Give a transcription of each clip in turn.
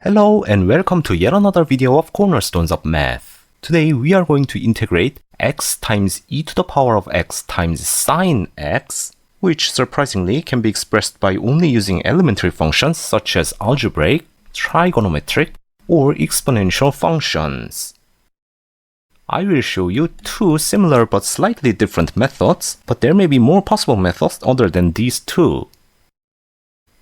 Hello and welcome to yet another video of Cornerstones of Math. Today we are going to integrate x times e to the power of x times sine x, which surprisingly can be expressed by only using elementary functions such as algebraic, trigonometric, or exponential functions. I will show you two similar but slightly different methods, but there may be more possible methods other than these two.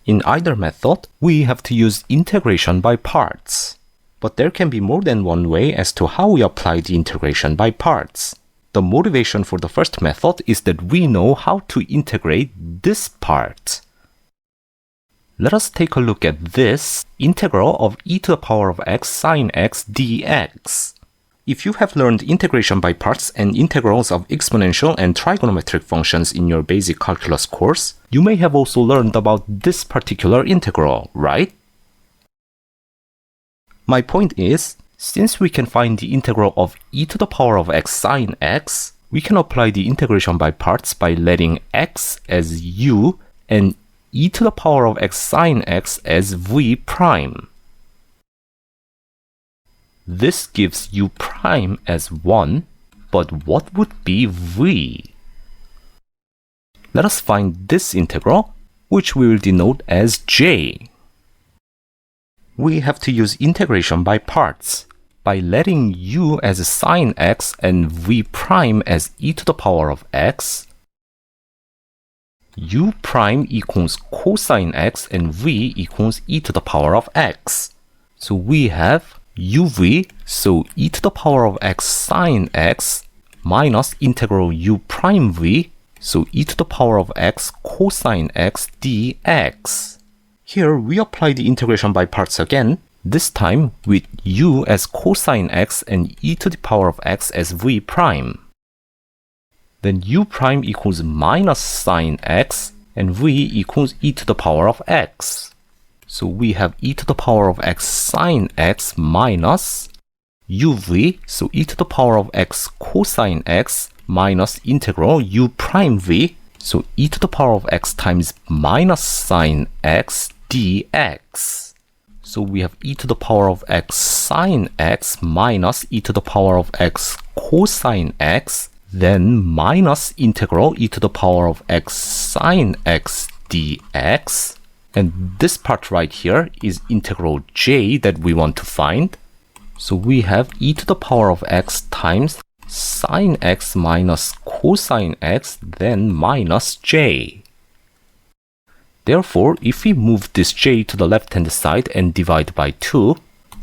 In either method, we have to use integration by parts. But there can be more than one way as to how we apply the integration by parts. The motivation for the first method is that we know how to integrate this part. Let us take a look at this integral of e to the power of x sine x dx. If you have learned integration by parts and integrals of exponential and trigonometric functions in your basic calculus course, you may have also learned about this particular integral, right? My point is, since we can find the integral of e to the power of x sine x, we can apply the integration by parts by letting x as u and e to the power of x sine x as v prime. This gives u prime as 1, but what would be v? Let us find this integral, which we will denote as j. We have to use integration by parts, by letting u as sine x and v prime as e to the power of x. U prime equals cosine x and v equals e to the power of x. So we have uv, so e to the power of x sine x, minus integral u prime v, so e to the power of x cosine x dx. Here we apply the integration by parts again, this time with u as cosine x and e to the power of x as v prime. Then u prime equals minus sine x and v equals e to the power of x. So we have e to the power of x sine x minus uv, so e to the power of x cosine x minus integral u prime v, so e to the power of x times minus sine x dx. So we have e to the power of x sine x minus e to the power of x cosine x, then minus integral e to the power of x sine x dx. And this part right here is integral j that we want to find. So we have e to the power of x times sine x minus cosine x, then minus j. Therefore, if we move this j to the left-hand side and divide by 2,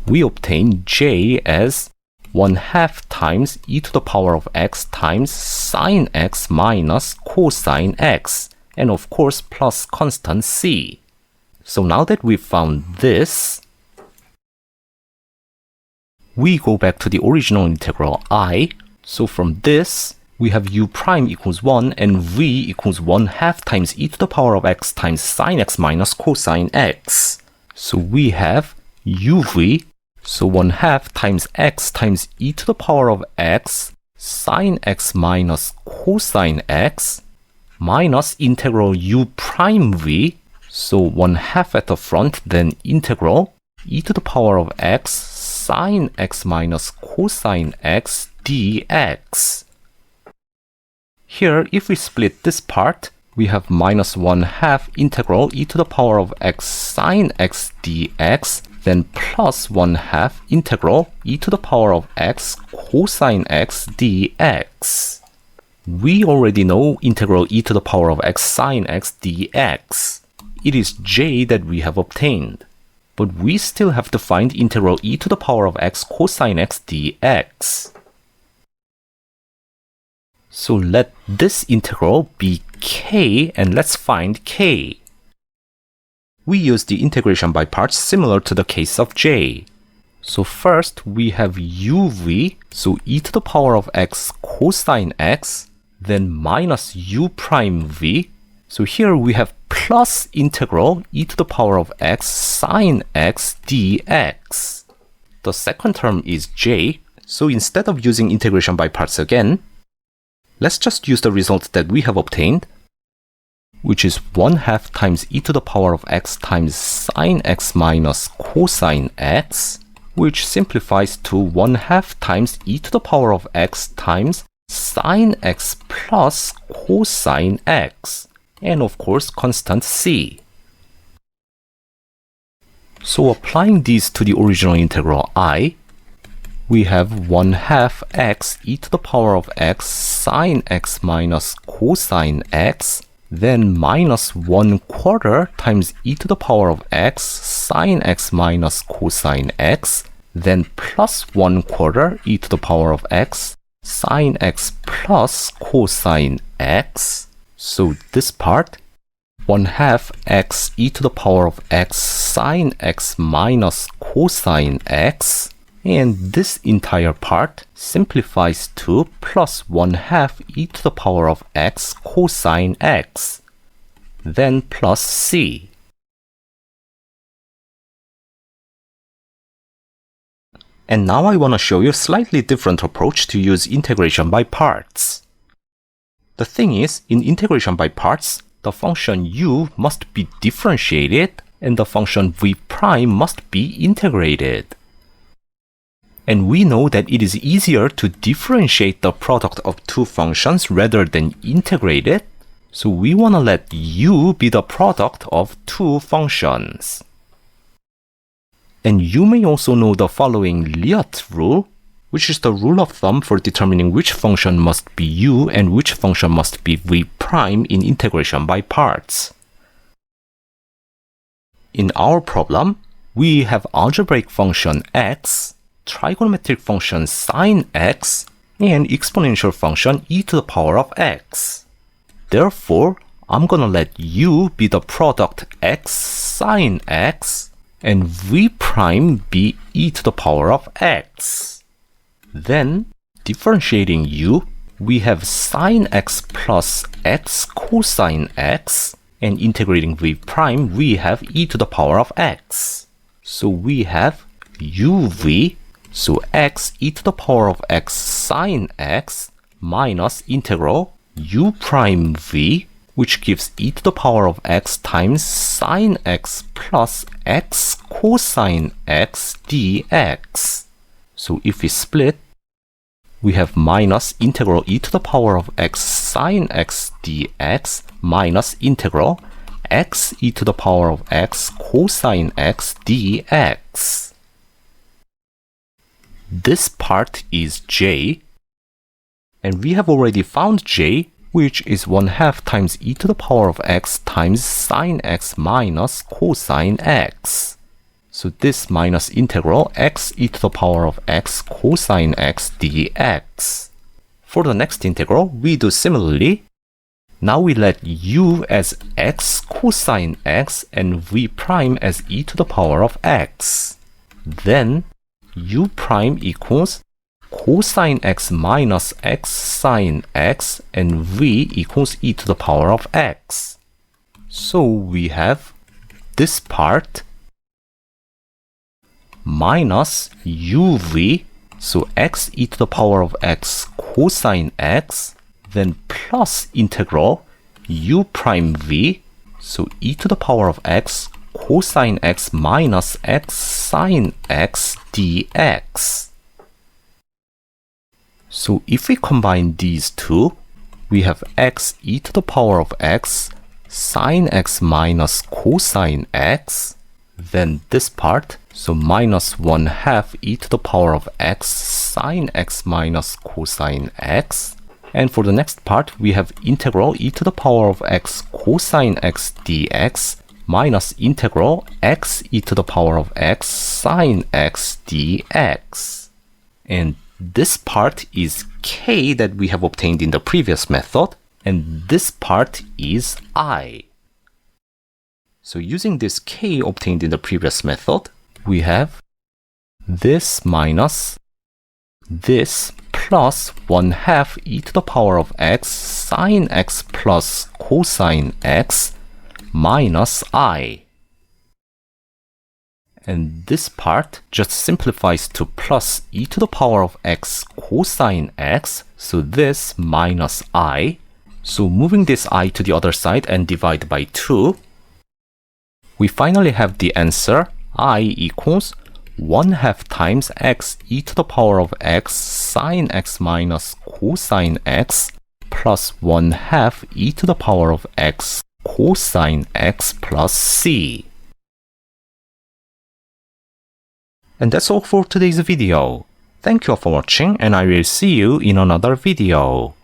we obtain j as 1/2 times e to the power of x times sine x minus cosine x, and of course plus constant c. So now that we've found this, we go back to the original integral I. So from this, we have u prime equals 1 and v equals 1/2 times e to the power of x times sine x minus cosine x. So we have uv, so 1/2 times x times e to the power of x sine x minus cosine x minus integral u prime v, so 1/2 at the front, then integral e to the power of x sine x minus cosine x dx. Here, if we split this part, we have minus 1/2 integral e to the power of x sine x dx, then plus 1/2 integral e to the power of x cosine x dx. We already know integral e to the power of x sine x dx. It is j that we have obtained. But we still have to find integral e to the power of x cosine x dx. So let this integral be k, and let's find k. We use the integration by parts similar to the case of j. So first we have uv, so e to the power of x cosine x, then minus u prime v. So here we have plus integral e to the power of x sine x dx. The second term is j, so instead of using integration by parts again, let's just use the result that we have obtained. which is 1/2 times e to the power of x times sine x minus cosine x, which simplifies to 1/2 times e to the power of x times sine x plus cosine x, and of course constant c. So applying these to the original integral I, we have 1/2 x e to the power of x sine x minus cosine x, then minus 1/4 times e to the power of x sine x minus cosine x, then plus 1/4 e to the power of x sine x plus cosine x. So this part, 1/2 x e to the power of x sine x minus cosine x, and this entire part simplifies to plus 1/2 e to the power of x cosine x, then plus c. And now I want to show you a slightly different approach to use integration by parts. The thing is, in integration by parts, the function u must be differentiated and the function v prime must be integrated. And we know that it is easier to differentiate the product of two functions rather than integrate it, so we want to let u be the product of two functions. And you may also know the following Lyot rule, which is the rule of thumb for determining which function must be u and which function must be v prime in integration by parts. In our problem, we have algebraic function x, trigonometric function sine x, and exponential function e to the power of x. Therefore, I'm gonna let u be the product x sine x, and v prime be e to the power of x. Then, differentiating u, we have sine x plus x cosine x, and integrating v prime, we have e to the power of x. So we have uv, so x e to the power of x sine x, minus integral u prime v, which gives e to the power of x times sine x plus x cosine x dx. So if we split, we have minus integral e to the power of x sine x dx minus integral x e to the power of x cosine x dx. This part is j, and we have already found j, which is 1/2 times e to the power of x times sine x minus cosine x. So this minus integral x e to the power of x cosine x dx. For the next integral, we do similarly. Now we let u as x cosine x and v prime as e to the power of x. Then u prime equals cosine x minus x sine x and v equals e to the power of x. So we have this part minus uv, so x e to the power of x cosine x, then plus integral u prime v, so e to the power of x cosine x minus x sine x dx. So if we combine these two, we have x e to the power of x sine x minus cosine x, then this part, so minus 1/2 e to the power of x sine x minus cosine x. And for the next part, we have integral e to the power of x cosine x dx minus integral x e to the power of x sine x dx. And this part is k that we have obtained in the previous method, and this part is I. So using this k obtained in the previous method, we have this minus this plus 1/2 e to the power of x sine x plus cosine x minus I. And this part just simplifies to plus e to the power of x cosine x, so this minus I, So moving this I to the other side and divide by 2, we finally have the answer I equals 1/2 times x e to the power of x sine x minus cosine x plus 1/2 e to the power of x cosine x plus c. And that's all for today's video. Thank you all for watching, and I will see you in another video.